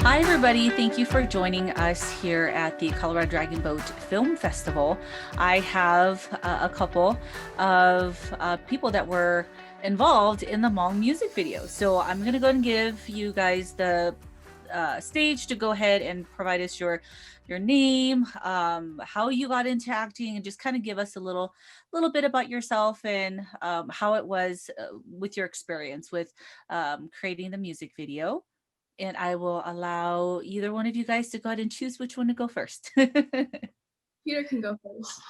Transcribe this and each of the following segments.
Hi, everybody. Thank you for joining us here at the Colorado Dragon Boat Film Festival. I have a couple of people that were involved in the Hmong music video. So I'm going to go and give you guys the stage to go ahead and provide us your name, how you got into acting, and just kind of give us a little bit about yourself and how it was with your experience with creating the music video. And I will allow either one of you guys to go ahead and choose which one to go first. Peter can go first.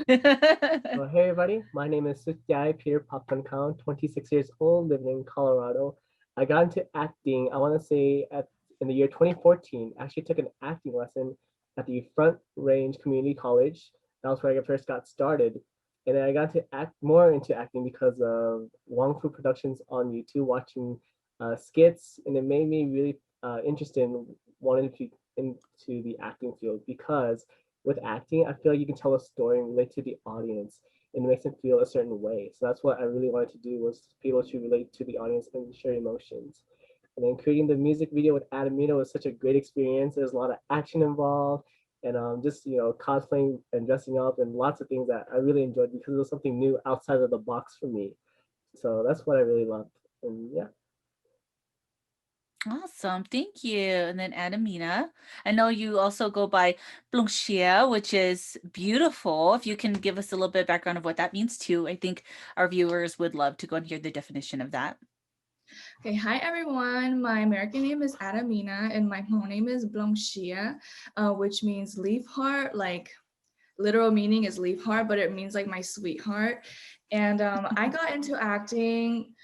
Well, hey everybody, my name is Sutyai Peter Pakpankang, 26 years old, living in Colorado. I got into acting, I want to say in the year 2014. Actually took an acting lesson at the Front Range Community College. That was where I first got started. And then I got to act more into acting because of Wong Fu Productions on YouTube, watching skits, and it made me really interested in wanting to into the acting field because with acting, I feel like you can tell a story and relate to the audience and it makes them feel a certain way. So that's what I really wanted to do was be able to relate to the audience and share emotions. And then creating the music video with Adamina was such a great experience. There's a lot of action involved and just cosplaying and dressing up and lots of things that I really enjoyed because it was something new outside of the box for me. So that's what I really loved. And yeah. Awesome. Thank you. And then Adamina, I know you also go by Blungxia, which is beautiful. If you can give us a little bit of background of what that means too, I think our viewers would love to go and hear the definition of that. Okay, hi everyone. My American name is Adamina and my Hmong name is Blongxia, which means leaf heart. Like literal meaning is leaf heart, but it means like my sweetheart. And I got into acting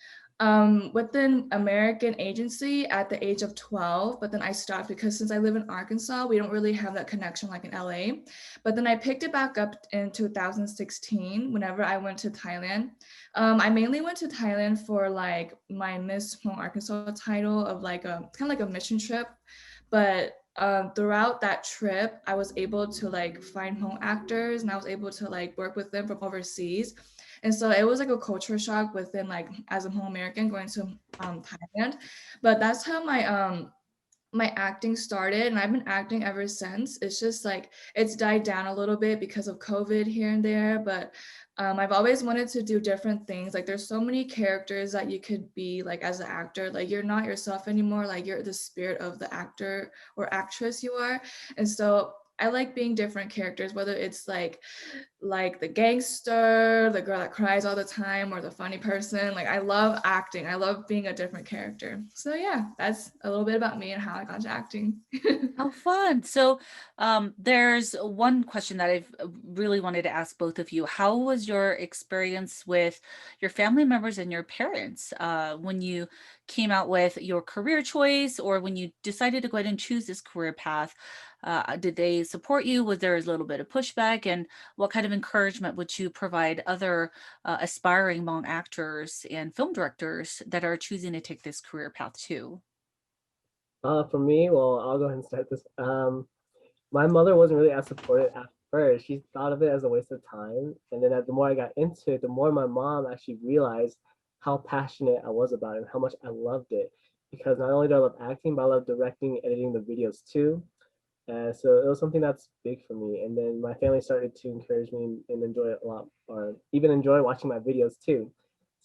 with an American agency at the age of 12, but then I stopped because since I live in Arkansas, we don't really have that connection like in LA. But then I picked it back up in 2016 whenever I went to Thailand. I mainly went to Thailand for like my Miss Hmong Arkansas title of like a kind of like a mission trip. But throughout that trip, I was able to like find Hmong actors and I was able to like work with them from overseas. And so it was like a culture shock within like as a Hmong American going to Thailand. But that's how my acting started and I've been acting ever since. It's just like it's died down a little bit because of COVID here and there, but I've always wanted to do different things. Like there's so many characters that you could be like as an actor. Like you're not yourself anymore. Like you're the spirit of the actor or actress you are. And so I like being different characters, whether it's like the gangster, the girl that cries all the time, or the funny person. Like I love acting. I love being a different character. So yeah, that's a little bit about me and how I got into acting. How fun. So there's one question that I've really wanted to ask both of you. How was your experience with your family members and your parents when you came out with your career choice or when you decided to go ahead and choose this career path? Did they support you? Was there a little bit of pushback? And what kind of encouragement would you provide other aspiring Hmong actors and film directors that are choosing to take this career path too? For me, well, I'll go ahead and start this. My mother wasn't really as supportive at first. She thought of it as a waste of time. And then the more I got into it, the more my mom actually realized how passionate I was about it and how much I loved it. Because not only do I love acting, but I love directing, editing the videos too. So it was something that's big for me. And then my family started to encourage me and enjoy it a lot, or even enjoy watching my videos too.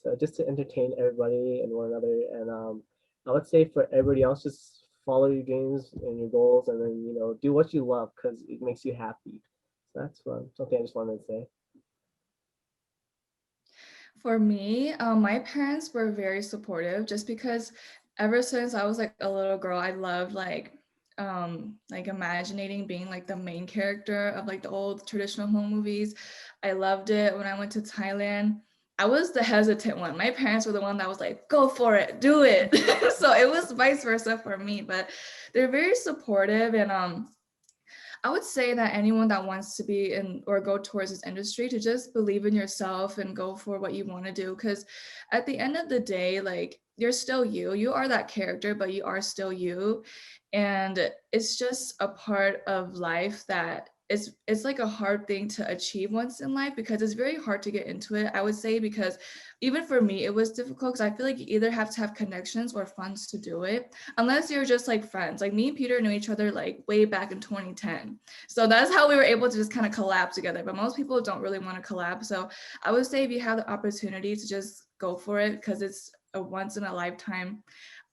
So just to entertain everybody and one another. And I would say for everybody else, just follow your dreams and your goals, and then do what you love because it makes you happy. So that's something I just wanted to say. For me, my parents were very supportive just because ever since I was like a little girl, I loved like imagining being like the main character of like the old traditional home movies. I loved it when I went to Thailand. I was the hesitant one. My parents were the one that was like, go for it, do it. So it was vice versa for me, but they're very supportive and I would say that anyone that wants to be in or go towards this industry to just believe in yourself and go for what you want to do. Because at the end of the day, like you're still you. You are that character, but you are still you. And it's just a part of life that it's like a hard thing to achieve once in life because it's very hard to get into it, I would say, because even for me it was difficult because I feel like you either have to have connections or funds to do it, unless you're just like friends. Like me and Peter knew each other like way back in 2010, so that's how we were able to just kind of collab together, but most people don't really want to collab. So I would say if you have the opportunity to just go for it, because it's a once in a lifetime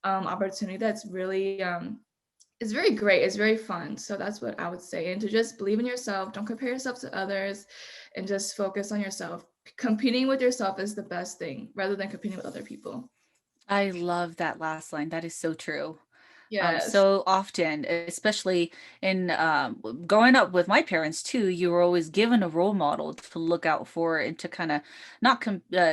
opportunity that's really it's very great. It's very fun. So that's what I would say. And to just believe in yourself, don't compare yourself to others, and just focus on yourself. Competing with yourself is the best thing rather than competing with other people. I love that last line. That is so true. Yes. So often, especially in growing up with my parents too, you were always given a role model to look out for and to kind of not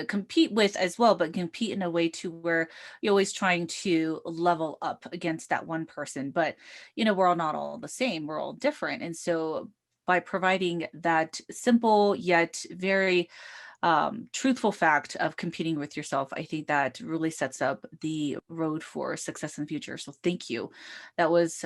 compete with as well, but compete in a way to where you're always trying to level up against that one person. But, we're all not all the same. We're all different. And so by providing that simple yet very truthful fact of competing with yourself, I think that really sets up the road for success in the future. So thank you. That was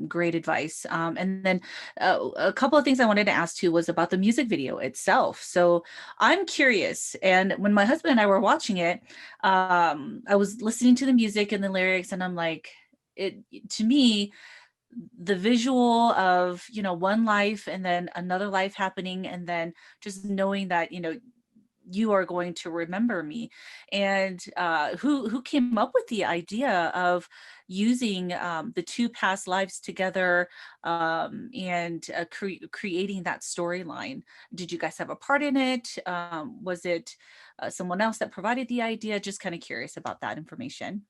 great advice. And then a couple of things I wanted to ask too was about the music video itself. So I'm curious. And when my husband and I were watching it, I was listening to the music and the lyrics, and I'm like, it to me, the visual of one life and then another life happening, and then just knowing that you are going to remember me. And who came up with the idea of using the two past lives together, and creating that storyline? Did you guys have a part in it? Was it someone else that provided the idea? Just kind of curious about that information.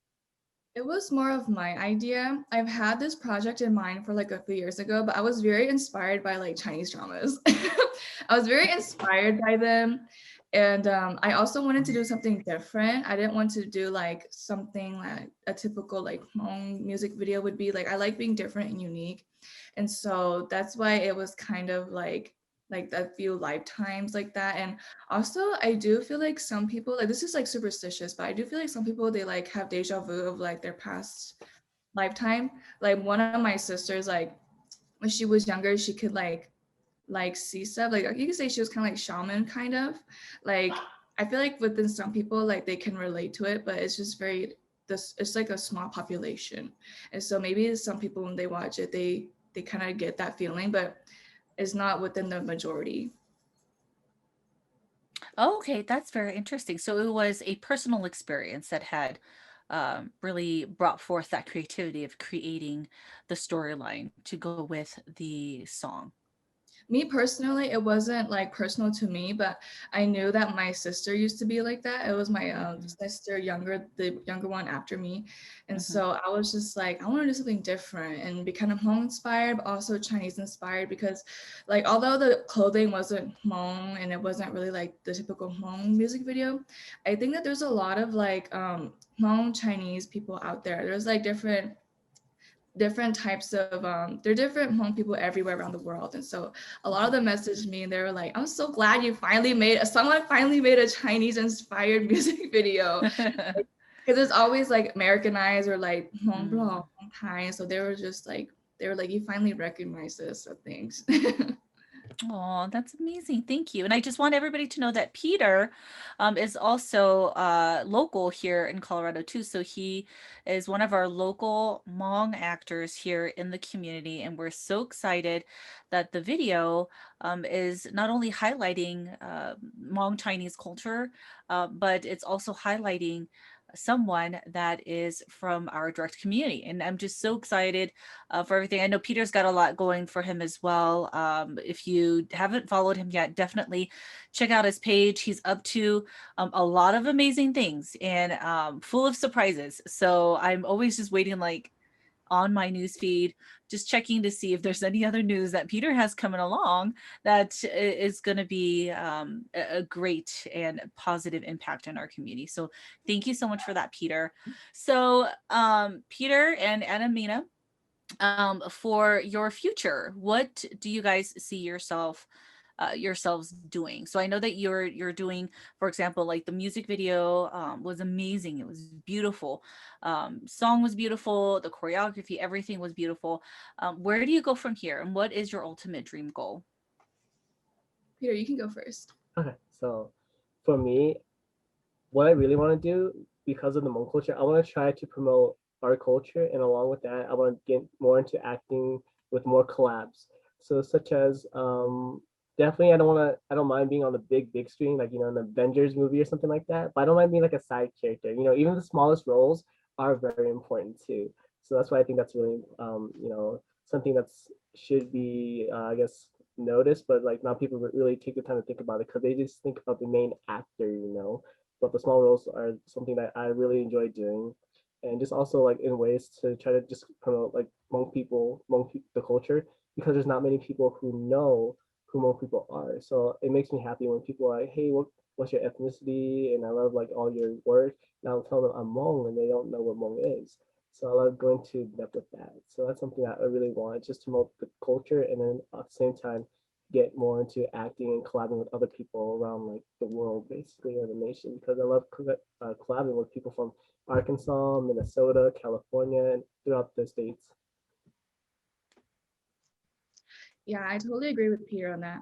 It was more of my idea. I've had this project in mind for like a few years ago, but I was very inspired by like Chinese dramas. I was very inspired by them. And I also wanted to do something different. I didn't want to do like something like a typical like Hmong music video would be. Like I like being different and unique. And so that's why it was kind of like a few lifetimes like that. And also I do feel like some people, like this is like superstitious, but I do feel like some people they like have deja vu of like their past lifetime. Like one of my sisters, like when she was younger, she could like see stuff. Like you could say she was kind of like shaman kind of. Like I feel like within some people like they can relate to it, but it's just very this it's like a small population. And so maybe some people when they watch it, they kind of get that feeling, but it's not within the majority. Oh, okay, that's very interesting. So it was a personal experience that had really brought forth that creativity of creating the storyline to go with the song. Me personally, it wasn't like personal to me, but I knew that my sister used to be like that. It was my Mhm, sister, the younger one after me. And mhm. so I was just like, I want to do something different and be kind of Hmong inspired, but also Chinese inspired because, like, although the clothing wasn't Hmong and it wasn't really like the typical Hmong music video, I think that there's a lot of like Hmong Chinese people out there. There's like different types of there are different Hmong people everywhere around the world. And so a lot of them messaged me and they were like, I'm so glad you finally made someone finally made a Chinese inspired music video. Because it's always like Americanized or like Hmong Mm. Blanc, Hmong Thai. So they were like, you finally recognize this. So thanks. Oh, that's amazing. Thank you. And I just want everybody to know that Peter is also local here in Colorado too. So he is one of our local Hmong actors here in the community. And we're so excited that the video is not only highlighting Hmong Chinese culture, but it's also highlighting someone that is from our direct community. And I'm just so excited for everything. I know Peter's got a lot going for him as well. If you haven't followed him yet, definitely check out his page. He's up to a lot of amazing things and full of surprises. So I'm always just waiting, like on my news feed, just checking to see if there's any other news that Peter has coming along that is going to be a great and positive impact in our community. So thank you so much for that, Peter. So Peter and Anamina, for your future, what do you guys see yourselves doing? So I know that you're doing, for example, like the music video was amazing. It was beautiful. Song was beautiful. The choreography, everything was beautiful. Where do you go from here, and what is your ultimate dream goal? Peter, you can go first. Okay, so for me, what I really want to do because of the Hmong culture, I want to try to promote our culture, and along with that, I want to get more into acting with more collabs. So such as definitely I don't mind being on the big screen, like an Avengers movie or something like that. But I don't mind being like a side character. Even the smallest roles are very important too. So that's why I think that's really something that's should be I guess noticed, but like not people really take the time to think about it because they just think about the main actor. But the small roles are something that I really enjoy doing, and just also like in ways to try to just promote like the culture, because there's not many people who know who Hmong people are. So it makes me happy when people are like, hey, what's your ethnicity? And I love like all your work. And I'll tell them I'm Hmong and they don't know what Hmong is. So I love going to depth with that. So that's something that I really want, just to promote the culture, and then at the same time get more into acting and collaborating with other people around like the world, basically, or the nation, because I love collaborating with people from Arkansas, Minnesota, California, and throughout the states. Yeah, I totally agree with Peter on that.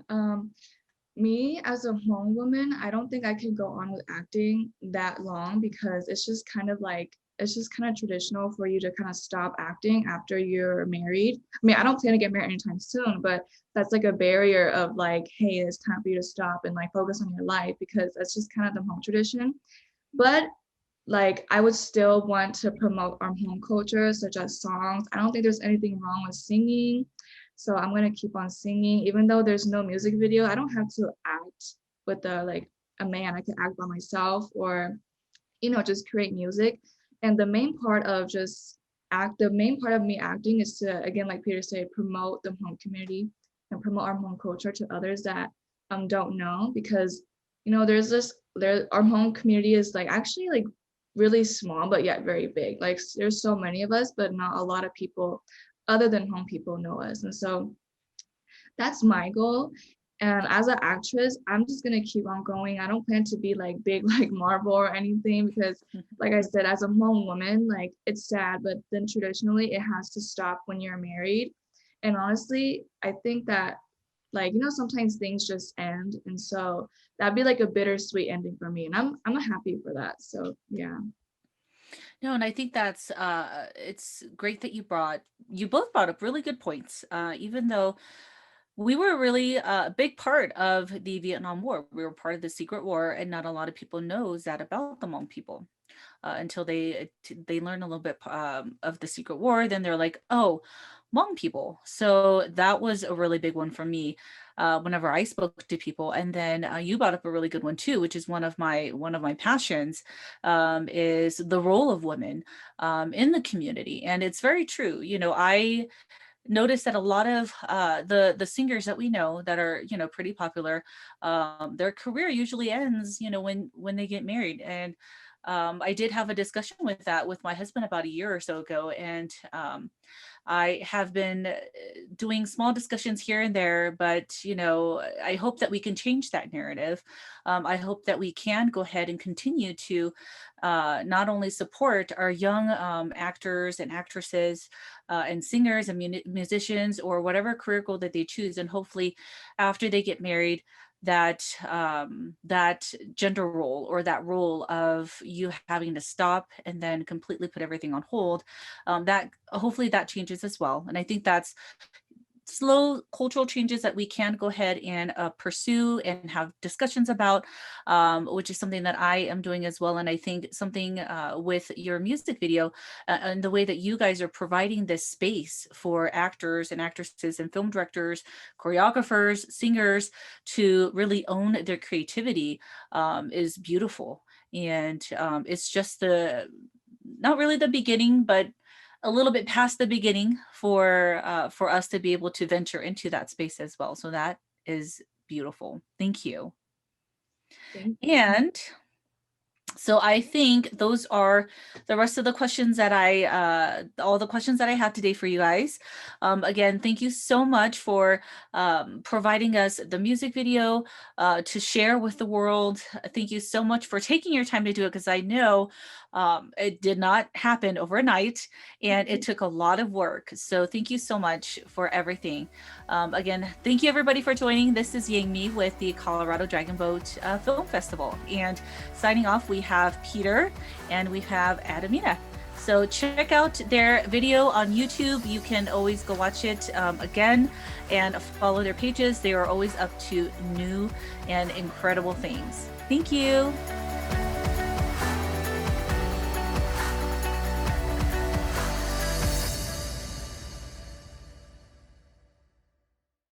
Me as a Hmong woman, I don't think I could go on with acting that long because it's just kind of traditional for you to kind of stop acting after you're married. I mean, I don't plan to get married anytime soon, but that's like a barrier of like, hey, it's time for you to stop and like focus on your life, because that's just kind of the Hmong tradition. But like I would still want to promote our home culture, such as songs. I don't think there's anything wrong with singing. So I'm gonna keep on singing, even though there's no music video. I don't have to act with a man. I can act by myself, or just create music. And the main part of me acting is to, again, like Peter said, promote the home community and promote our home culture to others that don't know, because our home community is like actually like really small but yet very big. Like there's so many of us, but not a lot of people other than home people know us. And so that's my goal. And as an actress, I'm just gonna keep on going. I don't plan to be like big like Marvel or anything, because like I said, as a Hmong woman, like it's sad, but then traditionally it has to stop when you're married. And honestly, I think that like sometimes things just end, and so that'd be like a bittersweet ending for me, and I'm happy for that. So yeah. No, and I think that's it's great that you both brought up really good points. Even though we were really a big part of the Vietnam War, we were part of the secret war, and not a lot of people knows that about the Hmong people until they learn a little bit of the secret war. Then they're like, oh, Hmong people. So that was a really big one for me. Whenever I spoke to people, and then you brought up a really good one too, which is one of my passions, is the role of women in the community, and it's very true. I notice that a lot of the singers that we know that are pretty popular, their career usually ends when they get married. And I did have a discussion with that with my husband about a year or so ago, and I have been doing small discussions here and there, but I hope that we can change that narrative. I hope that we can go ahead and continue to not only support our young actors and actresses and singers and musicians, or whatever career goal that they choose, and hopefully after they get married, that gender role, or that role of you having to stop and then completely put everything on hold, that hopefully that changes as well. And I think that's slow cultural changes that we can go ahead and pursue and have discussions about, which is something that I am doing as well. And I think something with your music video and the way that you guys are providing this space for actors and actresses and film directors, choreographers, singers to really own their creativity is beautiful. And it's just not really the beginning, but a little bit past the beginning for us to be able to venture into that space as well. So that is beautiful. Thank you. Thank you. And so I think those are the rest of the questions that all the questions that I have today for you guys. Again, thank you so much for providing us the music video to share with the world. Thank you so much for taking your time to do it, because I know It did not happen overnight, and it took a lot of work. So thank you so much for everything. Again, thank you everybody for joining. This is Yangmee with the Colorado Dragon Boat Film Festival. And signing off, we have Peter and we have Adamina. So check out their video on YouTube. You can always go watch it again and follow their pages. They are always up to new and incredible things. Thank you.